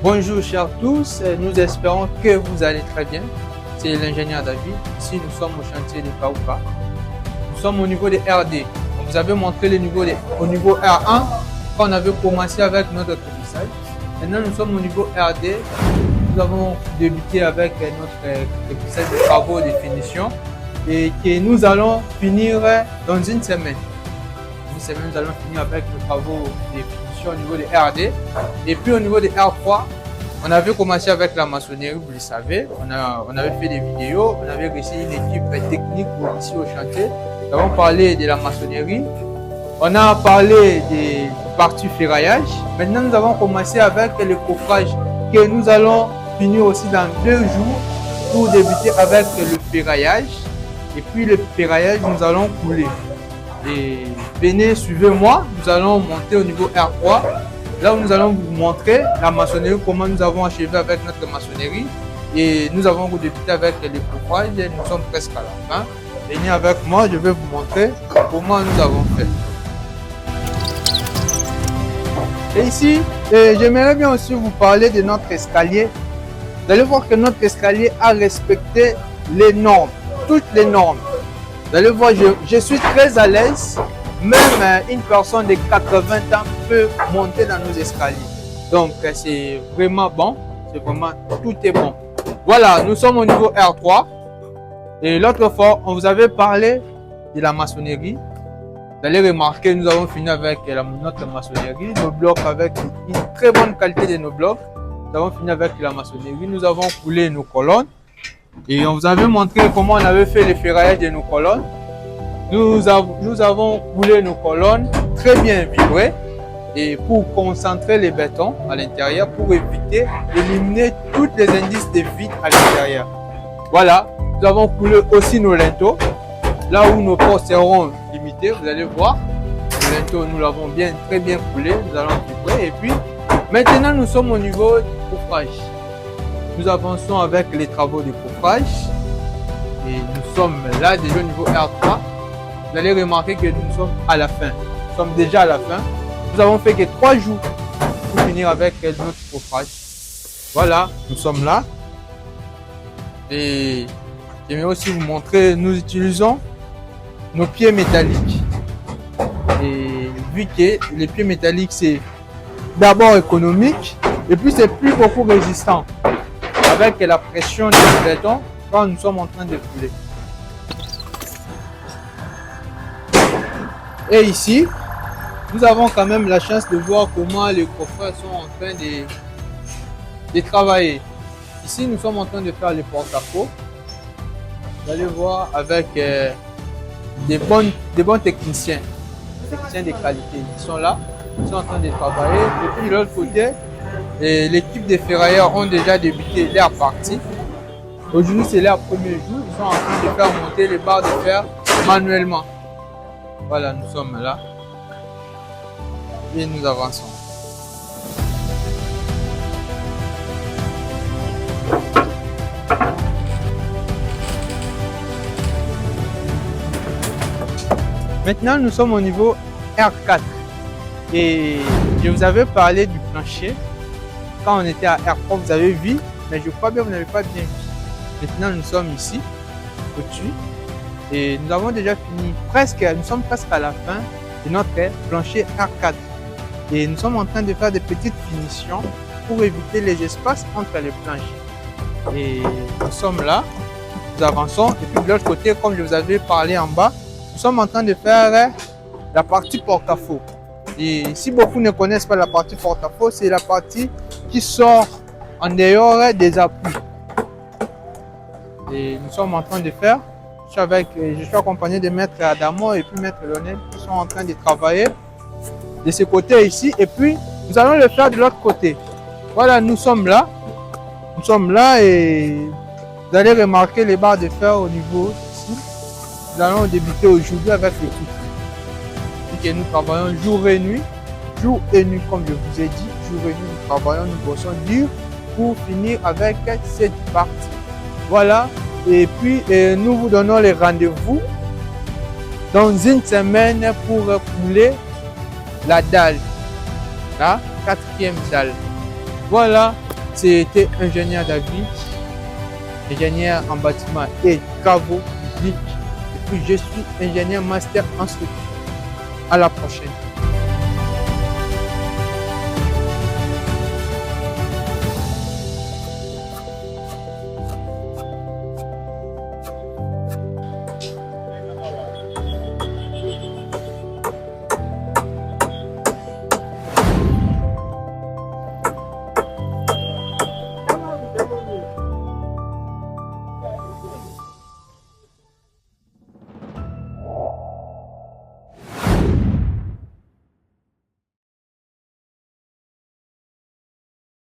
Bonjour chers tous, nous espérons que vous allez très bien. C'est l'ingénieur David. Ici, nous sommes au chantier de Kaouka. Nous sommes au niveau des RD. On vous avait montré le niveau au niveau R1 quand on avait commencé avec notre écrissage. Maintenant, nous sommes au niveau RD. Nous avons débuté avec notre écrissage de travaux de finition et que nous allons finir dans une semaine. Une semaine, nous allons finir avec nos travaux de finition au niveau des RD. Et puis au niveau des R3, on avait commencé avec la maçonnerie, vous le savez. On avait fait des vidéos, on avait reçu une équipe technique ici au chantier. Nous avons parlé de la maçonnerie. On a parlé des parties ferraillage. Maintenant, nous avons commencé avec le coffrage que nous allons finir aussi dans 2 jours pour débuter avec le ferraillage. Et puis le ferraillage, nous allons couler. Et venez, suivez-moi. Nous allons monter au niveau R3. Là où nous allons vous montrer la maçonnerie, comment nous avons achevé avec notre maçonnerie. Et nous avons débuté avec les coffrages. Nous sommes presque à la fin. Venez avec moi, je vais vous montrer comment nous avons fait. Et ici, j'aimerais bien aussi vous parler de notre escalier. Vous allez voir que notre escalier a respecté les normes, toutes les normes. Vous allez voir, je suis très à l'aise. Même une personne de 80 ans peut monter dans nos escaliers. Donc, c'est vraiment bon. C'est vraiment, tout est bon. Voilà, nous sommes au niveau R3. Et l'autre fois, on vous avait parlé de la maçonnerie. Vous allez remarquer, nous avons fini avec notre maçonnerie. Nos blocs avec une très bonne qualité de nos blocs. Nous avons fini avec la maçonnerie. Nous avons coulé nos colonnes. Et on vous avait montré comment on avait fait le ferraillage de nos colonnes. Nous avons coulé nos colonnes très bien vibrées et pour concentrer les bétons à l'intérieur pour éviter d'éliminer tous les indices de vide à l'intérieur. Voilà, nous avons coulé aussi nos linteaux là où nos ports seront limités. Vous allez voir, le linteau nous l'avons très bien coulé, nous allons vibrer et puis maintenant nous sommes au niveau du coffrage. Nous avançons avec les travaux de coffrage et nous sommes là déjà au niveau R3. Vous allez remarquer que nous sommes à la fin. Nous sommes déjà à la fin. Nous avons fait que 3 jours pour finir avec notre coffrage. Voilà, nous sommes là. Et j'aimerais aussi vous montrer, nous utilisons nos pieds métalliques. Et vu que les pieds métalliques, c'est d'abord économique et puis c'est plus beaucoup résistant avec la pression du béton quand nous sommes en train de couler. Et ici, nous avons quand même la chance de voir comment les coffrets sont en train de travailler. Ici, nous sommes en train de faire les porte-à-faux. Vous allez voir avec des bons techniciens de qualité. Ils sont là, ils sont en train de travailler. Et puis de l'autre côté, l'équipe des ferrailleurs ont déjà débuté leur partie. Aujourd'hui, c'est leur premier jour. Ils sont en train de faire monter les barres de fer manuellement. Voilà, nous sommes là et nous avançons. Maintenant, nous sommes au niveau R4 et je vous avais parlé du plancher. Quand on était à R3, vous avez vu, mais je crois bien que vous n'avez pas bien vu. Maintenant, nous sommes ici, au-dessus. Et nous avons déjà fini nous sommes presque à la fin de notre plancher R4. Et nous sommes en train de faire des petites finitions pour éviter les espaces entre les planches. Et nous sommes là, nous avançons. Et puis de l'autre côté, comme je vous avais parlé en bas, nous sommes en train de faire la partie porte-à-faux. Et si beaucoup ne connaissent pas la partie porte-à-faux, c'est la partie qui sort en dehors des appuis. Et nous sommes en train de faire. Je suis accompagné de maître Adamo et puis maître Lionel qui sont en train de travailler de ce côté ici et puis nous allons le faire de l'autre côté. Voilà, nous sommes là et vous allez remarquer les barres de fer au niveau ici. Nous allons débuter aujourd'hui avec le tout. Et nous travaillons jour et nuit comme je vous ai dit, jour et nuit nous travaillons, nous bossons dur pour finir avec cette partie. Voilà. Et puis, nous vous donnons les rendez-vous dans une semaine pour couler la dalle, la 4e dalle. Voilà, C'était ingénieur d'avis, ingénieur en bâtiment et travaux publics. Et puis je suis ingénieur master en structure. À la prochaine.